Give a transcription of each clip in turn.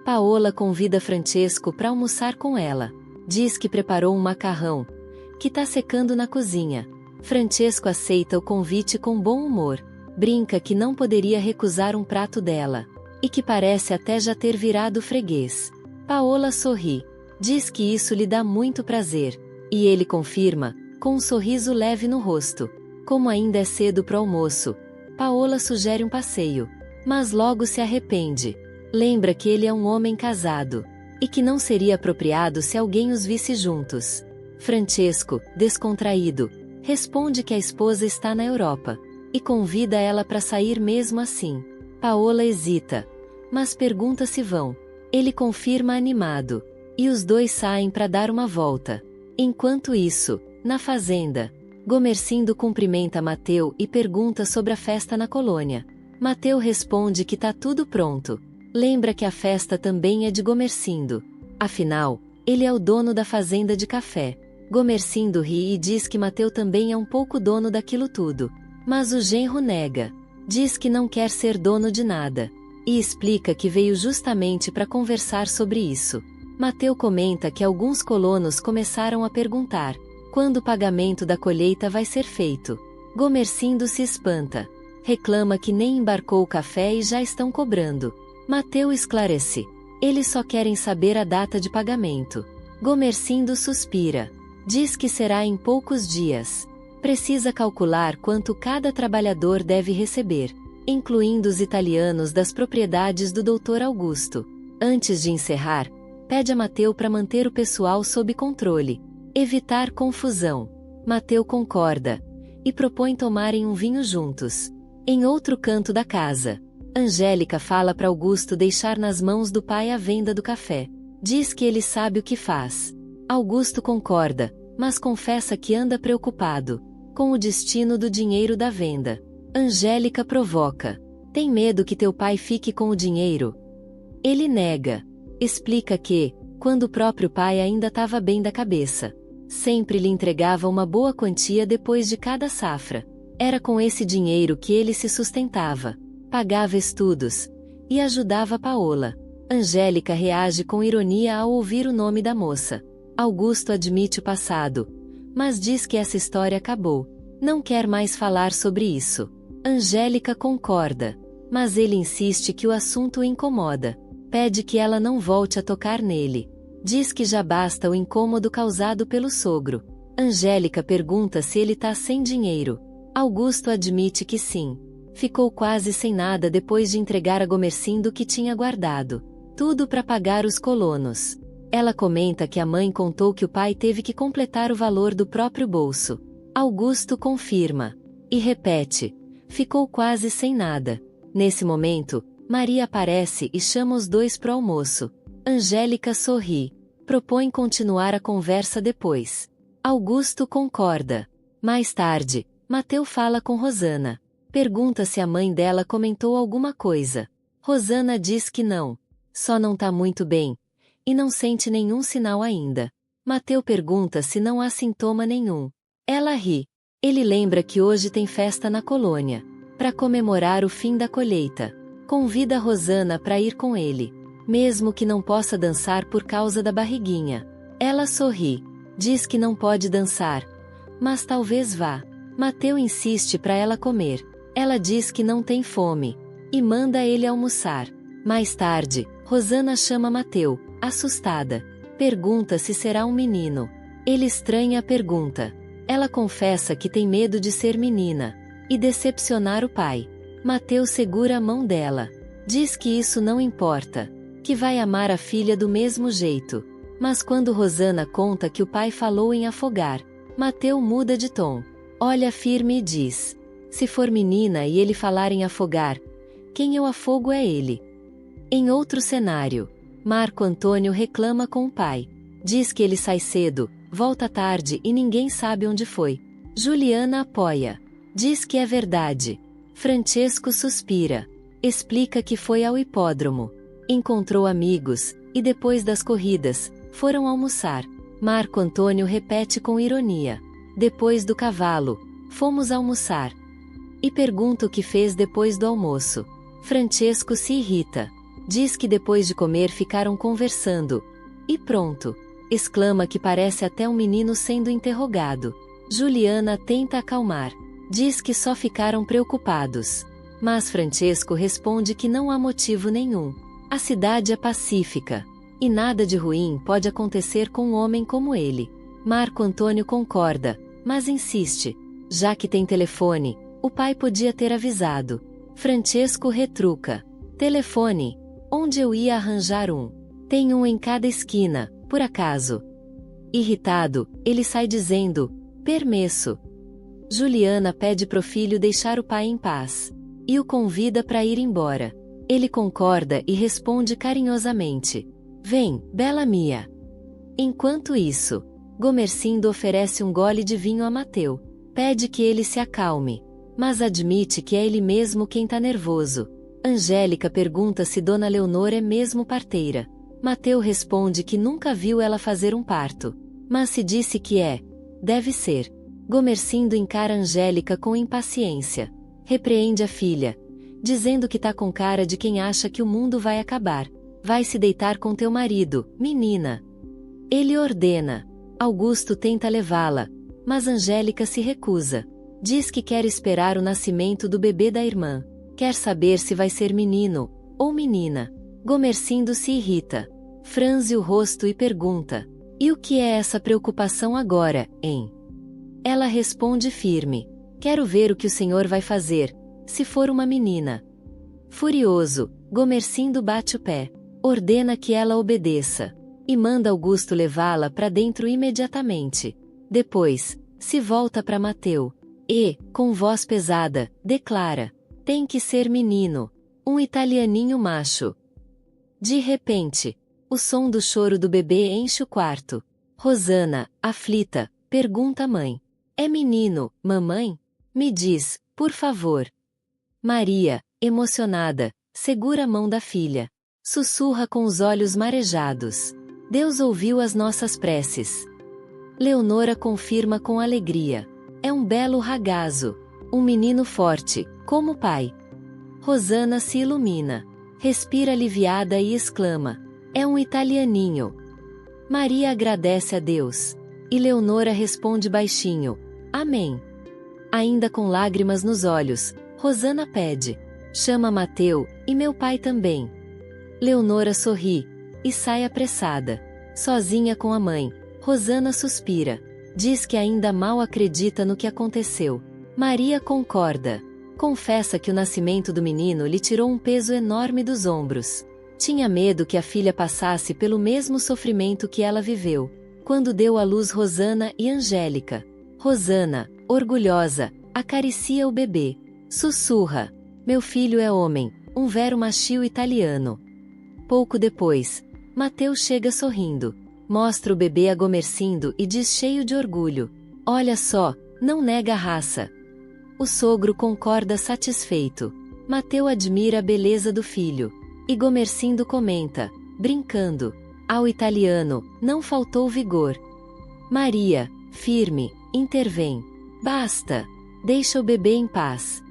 Paola convida Francesco para almoçar com ela. Diz que preparou um macarrão, que tá secando na cozinha. Francesco aceita o convite com bom humor. Brinca que não poderia recusar um prato dela. E que parece até já ter virado freguês. Paola sorri. Diz que isso lhe dá muito prazer. E ele confirma, com um sorriso leve no rosto. Como ainda é cedo pro almoço, Paola sugere um passeio. Mas logo se arrepende. Lembra que ele é um homem casado. E que não seria apropriado se alguém os visse juntos. Francesco, descontraído, responde que a esposa está na Europa. E convida ela para sair mesmo assim. Paola hesita. Mas pergunta se vão. Ele confirma animado. E os dois saem para dar uma volta. Enquanto isso, na fazenda, Gomercindo cumprimenta Mateu e pergunta sobre a festa na colônia. Mateu responde que tá tudo pronto. Lembra que a festa também é de Gomercindo. Afinal, ele é o dono da fazenda de café. Gomercindo ri e diz que Mateu também é um pouco dono daquilo tudo. Mas o genro nega. Diz que não quer ser dono de nada. E explica que veio justamente para conversar sobre isso. Mateu comenta que alguns colonos começaram a perguntar quando o pagamento da colheita vai ser feito. Gomercindo se espanta. Reclama que nem embarcou o café e já estão cobrando. Mateu esclarece. Eles só querem saber a data de pagamento. Gomercindo suspira. Diz que será em poucos dias. Precisa calcular quanto cada trabalhador deve receber, incluindo os italianos das propriedades do Dr. Augusto. Antes de encerrar, pede a Mateu para manter o pessoal sob controle, evitar confusão. Mateu concorda e propõe tomarem um vinho juntos. Em outro canto da casa, Angélica fala para Augusto deixar nas mãos do pai a venda do café. Diz que ele sabe o que faz. Augusto concorda, mas confessa que anda preocupado com o destino do dinheiro da venda. Angélica provoca. Tem medo que teu pai fique com o dinheiro? Ele nega. Explica que, quando o próprio pai ainda estava bem da cabeça, sempre lhe entregava uma boa quantia depois de cada safra. Era com esse dinheiro que ele se sustentava, pagava estudos e ajudava Paola. Angélica reage com ironia ao ouvir o nome da moça. Augusto admite o passado, mas diz que essa história acabou. Não quer mais falar sobre isso. Angélica concorda, mas ele insiste que o assunto o incomoda. Pede que ela não volte a tocar nele. Diz que já basta o incômodo causado pelo sogro. Angélica pergunta se ele tá sem dinheiro. Augusto admite que sim. Ficou quase sem nada depois de entregar a Gomercindo o que tinha guardado. Tudo para pagar os colonos. Ela comenta que a mãe contou que o pai teve que completar o valor do próprio bolso. Augusto confirma. E repete. Ficou quase sem nada. Nesse momento, Maria aparece e chama os dois pro almoço. Angélica sorri. Propõe continuar a conversa depois. Augusto concorda. Mais tarde, Mateu fala com Rosana. Pergunta se a mãe dela comentou alguma coisa. Rosana diz que não. Só não tá muito bem. E não sente nenhum sinal ainda. Mateu pergunta se não há sintoma nenhum. Ela ri. Ele lembra que hoje tem festa na colônia, para comemorar o fim da colheita. Convida Rosana para ir com ele, mesmo que não possa dançar por causa da barriguinha. Ela sorri. Diz que não pode dançar, mas talvez vá. Mateu insiste para ela comer. Ela diz que não tem fome e manda ele almoçar. Mais tarde, Rosana chama Mateu, assustada. Pergunta se será um menino. Ele estranha a pergunta. Ela confessa que tem medo de ser menina e decepcionar o pai. Mateu segura a mão dela. Diz que isso não importa, que vai amar a filha do mesmo jeito. Mas quando Rosana conta que o pai falou em afogar, Mateu muda de tom. Olha firme e diz: se for menina e ele falar em afogar, quem eu afogo é ele. Em outro cenário, Marco Antônio reclama com o pai. Diz que ele sai cedo, volta tarde e ninguém sabe onde foi. Juliana apoia. Diz que é verdade. Francesco suspira. Explica que foi ao hipódromo. Encontrou amigos, e depois das corridas, foram almoçar. Marco Antônio repete com ironia. Depois do cavalo, fomos almoçar. E pergunta o que fez depois do almoço. Francesco se irrita. Diz que depois de comer ficaram conversando. E pronto! Exclama que parece até um menino sendo interrogado. Juliana tenta acalmar. Diz que só ficaram preocupados. Mas Francesco responde que não há motivo nenhum. A cidade é pacífica. E nada de ruim pode acontecer com um homem como ele. Marco Antônio concorda, mas insiste. Já que tem telefone, o pai podia ter avisado. Francesco retruca. Telefone? Onde eu ia arranjar um? Tem um em cada esquina, por acaso. Irritado, ele sai dizendo, permesso. Juliana pede pro filho deixar o pai em paz. E o convida para ir embora. Ele concorda e responde carinhosamente. Vem, bela mia. Enquanto isso, Gomercindo oferece um gole de vinho a Mateu. Pede que ele se acalme. Mas admite que é ele mesmo quem tá nervoso. Angélica pergunta se Dona Leonor é mesmo parteira. Mateu responde que nunca viu ela fazer um parto. Mas se disse que é, deve ser. Gomercindo encara Angélica com impaciência. Repreende a filha, dizendo que tá com cara de quem acha que o mundo vai acabar. Vai se deitar com teu marido, menina. Ele ordena. Augusto tenta levá-la, mas Angélica se recusa. Diz que quer esperar o nascimento do bebê da irmã. Quer saber se vai ser menino ou menina. Gomercindo se irrita. Franze o rosto e pergunta: e o que é essa preocupação agora, hein? Ela responde firme: quero ver o que o senhor vai fazer, se for uma menina. Furioso, Gomercindo bate o pé. Ordena que ela obedeça. E manda Augusto levá-la para dentro imediatamente. Depois, se volta para Mateu. E, com voz pesada, declara: tem que ser menino. Um italianinho macho. De repente, o som do choro do bebê enche o quarto. Rosana, aflita, pergunta à mãe: é menino, mamãe? Me diz, por favor. Maria, emocionada, segura a mão da filha. Sussurra com os olhos marejados: Deus ouviu as nossas preces. Leonora confirma com alegria: é um belo ragazzo. Um menino forte, como o pai. Rosana se ilumina. Respira aliviada e exclama: é um italianinho. Maria agradece a Deus. E Leonora responde baixinho: amém. Ainda com lágrimas nos olhos, Rosana pede: chama Mateu, e meu pai também. Leonora sorri e sai apressada. Sozinha com a mãe, Rosana suspira. Diz que ainda mal acredita no que aconteceu. Maria concorda. Confessa que o nascimento do menino lhe tirou um peso enorme dos ombros. Tinha medo que a filha passasse pelo mesmo sofrimento que ela viveu, quando deu à luz Rosana e Angélica. Rosana, orgulhosa, acaricia o bebê. Sussurra: meu filho é homem, um vero machio italiano. Pouco depois, Mateu chega sorrindo. Mostra o bebê a Gomercindo e diz cheio de orgulho: olha só, não nega a raça. O sogro concorda satisfeito. Mateu admira a beleza do filho. E Gomercindo comenta, brincando: ao italiano, não faltou vigor. Maria, firme, intervém: basta, deixa o bebê em paz.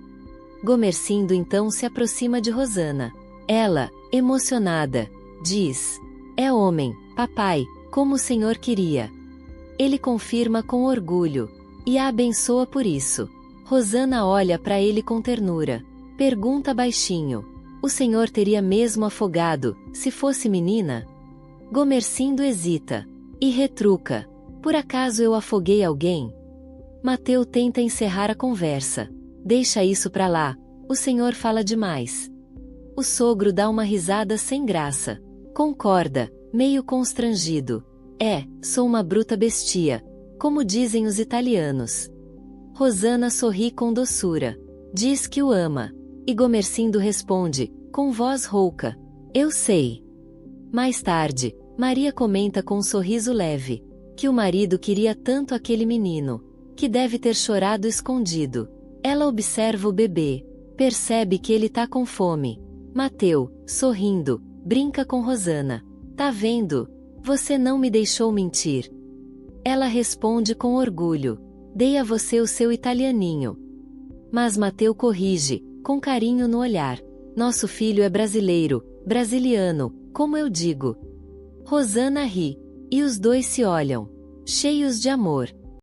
Gomercindo então se aproxima de Rosana. Ela, emocionada, diz: é homem, papai, como o senhor queria. Ele confirma com orgulho e a abençoa por isso. Rosana olha para ele com ternura. Pergunta baixinho: o senhor teria mesmo afogado, se fosse menina? Gomercindo hesita e retruca: por acaso eu afoguei alguém? Mateu tenta encerrar a conversa. Deixa isso pra lá, o senhor fala demais. O sogro dá uma risada sem graça. Concorda, meio constrangido: é, sou uma bruta bestia, como dizem os italianos. Rosana sorri com doçura. Diz que o ama. E Gomercindo responde, com voz rouca: eu sei. Mais tarde, Maria comenta com um sorriso leve que o marido queria tanto aquele menino, que deve ter chorado escondido. Ela observa o bebê. Percebe que ele tá com fome. Mateu, sorrindo, brinca com Rosana: tá vendo? Você não me deixou mentir. Ela responde com orgulho: dei a você o seu italianinho. Mas Mateu corrige, com carinho no olhar: nosso filho é brasileiro, Brasiliano, como eu digo. Rosana ri. E os dois se olham, cheios de amor.